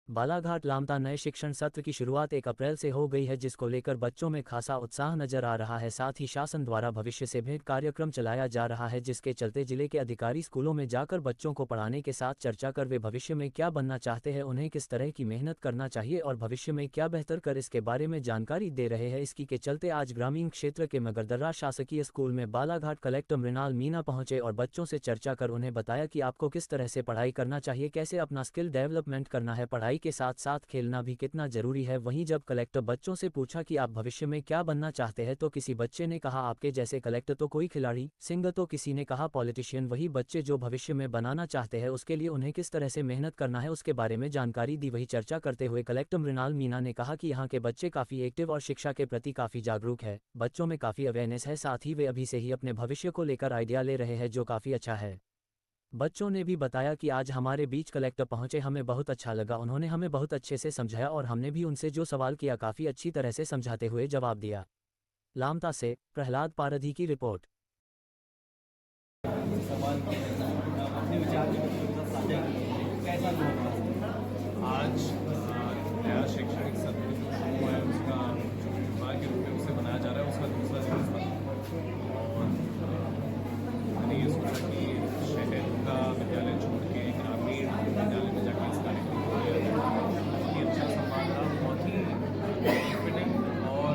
बालाघाट लामता नए शिक्षण सत्र की शुरुआत 1 अप्रैल से हो गई है, जिसको लेकर बच्चों में खासा उत्साह नजर आ रहा है। साथ ही शासन द्वारा भविष्य से भेंट कार्यक्रम चलाया जा रहा है, जिसके चलते जिले के अधिकारी स्कूलों में जाकर बच्चों को पढ़ाने के साथ चर्चा कर वे भविष्य में क्या बनना चाहते हैं, उन्हें किस तरह की मेहनत करना चाहिए और भविष्य में क्या बेहतर कर इसके बारे में जानकारी दे रहे हैं। इसी के चलते आज ग्रामीण क्षेत्र के मगरदर्रा शासकीय स्कूल में बालाघाट कलेक्टर मृणाल मीणा पहुंचे और बच्चों से चर्चा कर उन्हें बताया कि आपको किस तरह से पढ़ाई करना चाहिए, कैसे अपना स्किल डेवलपमेंट करना है, पढ़ाई के साथ साथ खेलना भी कितना जरूरी है। वहीं जब कलेक्टर बच्चों से पूछा कि आप भविष्य में क्या बनना चाहते हैं, तो किसी बच्चे ने कहा आपके जैसे कलेक्टर, तो कोई खिलाड़ी, सिंगर, तो किसी ने कहा पॉलिटिशियन। वही बच्चे जो भविष्य में बनाना चाहते हैं उसके लिए उन्हें किस तरह से मेहनत करना है उसके बारे में जानकारी दी। वही चर्चा करते हुए कलेक्टर मृणाल मीणा ने कहा कि यहाँ के बच्चे काफी एक्टिव और शिक्षा के प्रति काफी जागरूक है, बच्चों में काफी अवेयरनेस है, साथ ही वे अभी से ही अपने भविष्य को लेकर आइडिया ले रहे हैं, जो काफी अच्छा है। बच्चों ने भी बताया कि आज हमारे बीच कलेक्टर पहुंचे, हमें बहुत अच्छा लगा, उन्होंने हमें बहुत अच्छे से समझाया और हमने भी उनसे जो सवाल किया काफ़ी अच्छी तरह से समझाते हुए जवाब दिया। लामता से प्रहलाद पारधी की रिपोर्ट। आज नया शैक्षणिक सत्र जो शुरू हुआ है उसका जो विभाग के रूप में उसे बनाया जा रहा है उसका दूसरा दिवस था और मैंने ये सोचा कि शहर का विद्यालय छोड़ के ग्रामीण विद्यालय में जाकर इस कार्यक्रम को किया जाए। बहुत ही अच्छा संवाद रहा, बहुत ही कॉन्फिडेंट और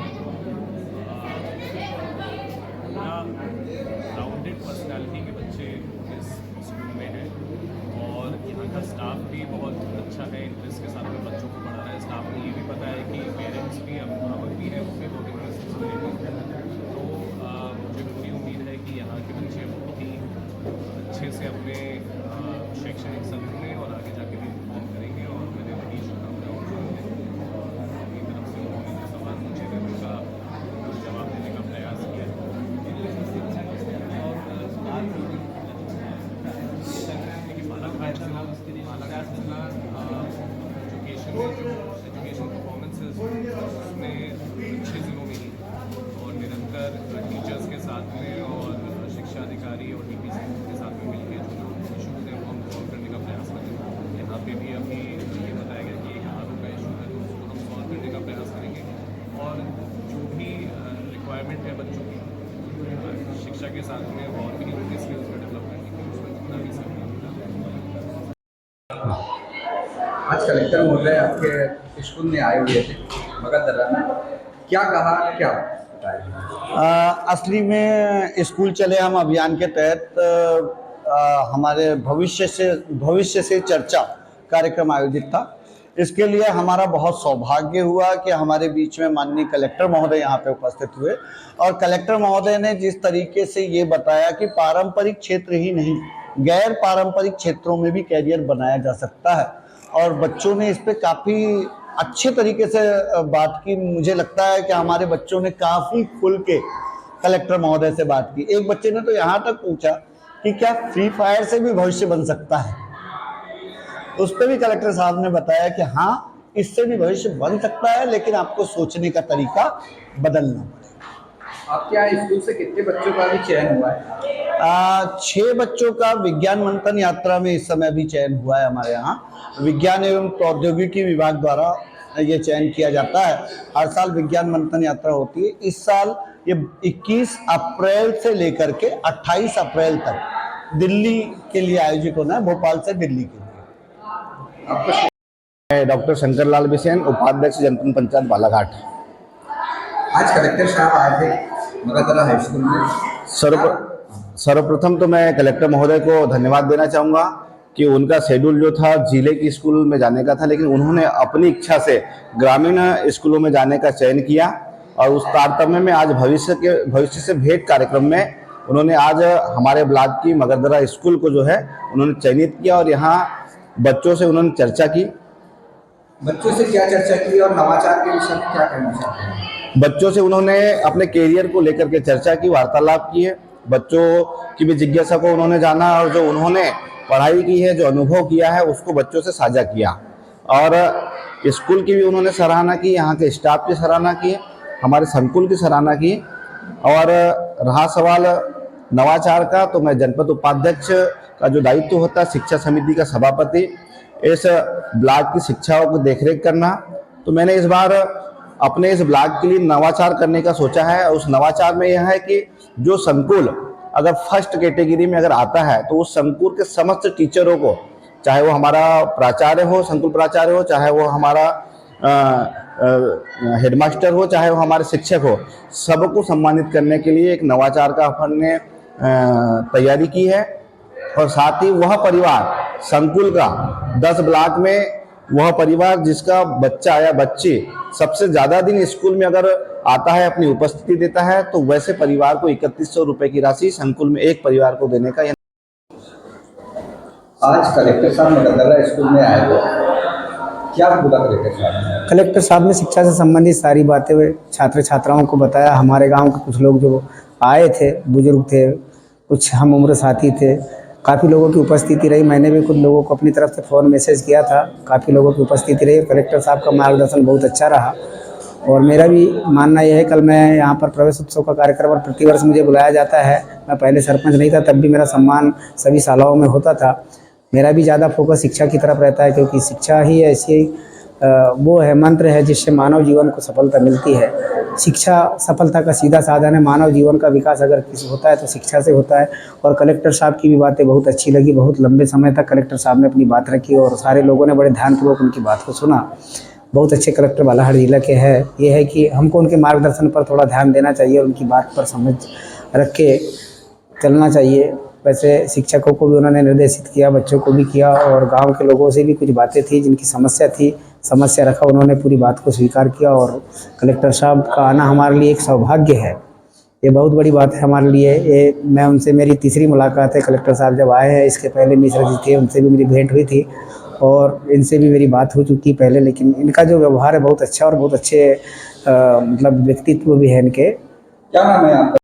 राउंडेड पर्सनैलिटी के बच्चे इस स्कूल में हैं और यहाँ का स्टाफ भी बहुत अच्छा है, इंटरेस्ट के साथ में बच्चों को पढ़ा रहा है। स्टाफ ने ये भी पता है कि पेरेंट्स भी अभिभावक भी हैं, वो भी बहुत इंटरेस्ट से लेते हैं। तो मुझे पूरी उम्मीद है कि यहाँ के बच्चे बहुत ही अच्छे से अपने शैक्षणिक सत्र में और आगे जाके भी परफॉर्म करेंगे और मैंने बड़ी शुभकामनाएं अपनी तरफ से उन्होंने जो सवाल पूछे थे उनका जवाब देने का प्रयास किया है। बालाघाट जिला एजुकेशन में जो एजुकेशन परफॉर्मेंस है उसमें अच्छे ज़िलों में ही और निरंतर टीचर्स के साथ में और शिक्षा अधिकारी और डीपीसी के साथ में मिलकर जो इशूज़ हैं वो हम सॉल्व करने का प्रयास करेंगे। यहाँ पे भी अभी ये बताया गया कि एक आर का इशू है तो उसको हम सॉल्व करने का प्रयास करेंगे और जो भी रिक्वायरमेंट है बच्चों की शिक्षा के साथ में और भी उनके स्किल्स को डेवलप करने की उसमें जितना भी सहयोग आज कलेक्टर महोदय आपके स्कूल में आए हुए थे मगरदर्रा में, क्या कहा, क्या बताया? असली में स्कूल चले हम अभियान के तहत हमारे भविष्य से चर्चा कार्यक्रम आयोजित था। इसके लिए हमारा बहुत सौभाग्य हुआ कि हमारे बीच में माननीय कलेक्टर महोदय यहाँ पे उपस्थित हुए और कलेक्टर महोदय ने जिस तरीके से ये बताया कि पारंपरिक क्षेत्र ही नहीं, गैर पारंपरिक क्षेत्रों में भी कैरियर बनाया जा सकता है और बच्चों ने इस पे काफ़ी अच्छे तरीके से बात की। मुझे लगता है कि हमारे बच्चों ने काफ़ी खुल के कलेक्टर महोदय से बात की। एक बच्चे ने तो यहाँ तक पूछा कि क्या फ्री फायर से भी भविष्य बन सकता है। उस पर भी कलेक्टर साहब ने बताया कि हाँ, इससे भी भविष्य बन सकता है, लेकिन आपको सोचने का तरीका बदलना पड़ेगा। आपके यहाँ स्कूल से कितने बच्चों का भी चयन हुआ है? 6 बच्चों का विज्ञान मंथन यात्रा में इस समय भी चयन हुआ है। हमारे यहाँ विज्ञान एवं प्रौद्योगिकी विभाग द्वारा ये चयन किया जाता है। हर साल विज्ञान मंथन यात्रा होती है। इस साल ये 21 अप्रैल से लेकर के 28 अप्रैल तक दिल्ली के लिए आयोजित होना है, भोपाल से दिल्ली के लिए। डॉक्टर शंकरलाल बिसेन, उपाध्यक्ष जनपद पंचायत बालाघाट। आज कलेक्टर साहब आए थे मगरदर्रा हाई स्कूल में। सर्वप्रथम तो मैं कलेक्टर महोदय को धन्यवाद देना चाहूँगा कि उनका शेड्यूल जो था जिले की स्कूल में जाने का था, लेकिन उन्होंने अपनी इच्छा से ग्रामीण स्कूलों में जाने का चयन किया और उस तारतम्य में आज भविष्य से भेंट कार्यक्रम में उन्होंने आज हमारे ब्लॉक की मगरदर्रा स्कूल को जो है उन्होंने चयनित किया और यहाँ बच्चों से उन्होंने चर्चा की। बच्चों से क्या चर्चा की और नवाचार के विषय में क्या कहना चाहते हैं? बच्चों से उन्होंने अपने कैरियर को लेकर के चर्चा की, वार्तालाप किए। बच्चों की भी जिज्ञासा को उन्होंने जाना और जो उन्होंने पढ़ाई की है, जो अनुभव किया है, उसको बच्चों से साझा किया और स्कूल की भी उन्होंने सराहना की, यहाँ के स्टाफ की सराहना की, हमारे संकुल की सराहना की। और रहा सवाल नवाचार का, तो मैं जनपद उपाध्यक्ष का जो दायित्व होता है, शिक्षा समिति का सभापति इस ब्लॉक की शिक्षाओं को देखरेख करना। तो मैंने इस बार अपने इस ब्लॉक के लिए नवाचार करने का सोचा है। उस नवाचार में यह है कि जो संकुल अगर फर्स्ट कैटेगरी में अगर आता है तो उस संकुल के समस्त टीचरों को, चाहे वो हमारा प्राचार्य हो, संकुल प्राचार्य हो, चाहे वो हमारा हेडमास्टर हो, चाहे वो हमारे शिक्षक हो, सबको सम्मानित करने के लिए एक नवाचार का अपन ने तैयारी की है। और साथ ही वह परिवार संकुल का 10 ब्लॉक में वह परिवार जिसका बच्चा या बच्ची सबसे ज्यादा दिन स्कूल में अगर आता है, अपनी उपस्थिति देता है, तो वैसे परिवार को 3100 रुपए की राशि संकुल में एक परिवार को देने का। आज कलेक्टर साहब मगदर्रा स्कूल में आए हुए, क्या बोला कलेक्टर साहब? कलेक्टर साहब ने शिक्षा से संबंधित सारी बातें छात्र छात्राओं को बताया। हमारे गांव के कुछ लोग जो आए थे, बुजुर्ग थे, कुछ हम उम्र साथी थे, काफ़ी लोगों की उपस्थिति रही। मैंने भी कुछ लोगों को अपनी तरफ से फ़ोन मैसेज किया था, काफ़ी लोगों की उपस्थिति रही। कलेक्टर साहब का मार्गदर्शन बहुत अच्छा रहा। और मेरा भी मानना यह है, कल मैं यहाँ पर प्रवेश उत्सव का कार्यक्रम और प्रतिवर्ष मुझे बुलाया जाता है। मैं पहले सरपंच नहीं था, तब भी मेरा सम्मान सभी शालाओं में होता था। मेरा भी ज़्यादा फोकस शिक्षा की तरफ रहता है, क्योंकि शिक्षा ही ऐसी वो है, मंत्र है जिससे मानव जीवन को सफलता मिलती है। शिक्षा सफलता का सीधा साधन है। मानव जीवन का विकास अगर किसी होता है तो शिक्षा से होता है। और कलेक्टर साहब की भी बातें बहुत अच्छी लगी। बहुत लंबे समय तक कलेक्टर साहब ने अपनी बात रखी और सारे लोगों ने बड़े ध्यानपूर्वक उनकी बात को सुना। बहुत अच्छे कलेक्टर बालाघाट जिला के हैं। ये है कि हमको उनके मार्गदर्शन पर थोड़ा ध्यान देना चाहिए और उनकी बात पर समझ रख के चलना चाहिए। वैसे शिक्षकों को भी उन्होंने निर्देशित किया, बच्चों को भी किया, और गांव के लोगों से भी कुछ बातें थी जिनकी समस्या रखा, उन्होंने पूरी बात को स्वीकार किया। और कलेक्टर साहब का आना हमारे लिए एक सौभाग्य है। ये बहुत बड़ी बात है हमारे लिए। ये मैं उनसे मेरी तीसरी मुलाकात है। कलेक्टर साहब जब आए हैं, इसके पहले मिश्रा जी थे, उनसे भी मेरी भेंट हुई थी और इनसे भी मेरी बात हो चुकी पहले। लेकिन इनका जो व्यवहार है बहुत अच्छा और बहुत अच्छे मतलब व्यक्तित्व भी है इनके। क्या नाम है आपका?